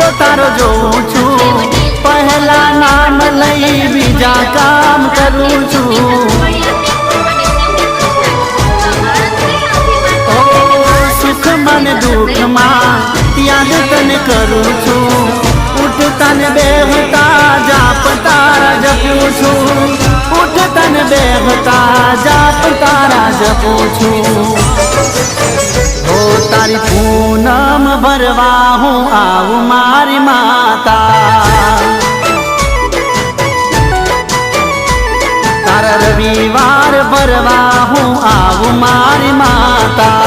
તો તારો જોઉં છું, પહેલા નામ લઈ બીજા કામ કરું છું। ઓ સુખમાં ને દુઃખમાં યાદ તને કરું છું, ઉઠતા ને બેહતા જાપ તારા જપું છું, ઉઠતા ને બેહતા જાપ તારા જપું છું। ઓ તારી પૂનમ ભરવા હું આવું મારી માતા, તારા રવિવાર ભરવા હું આવું મારી માતા।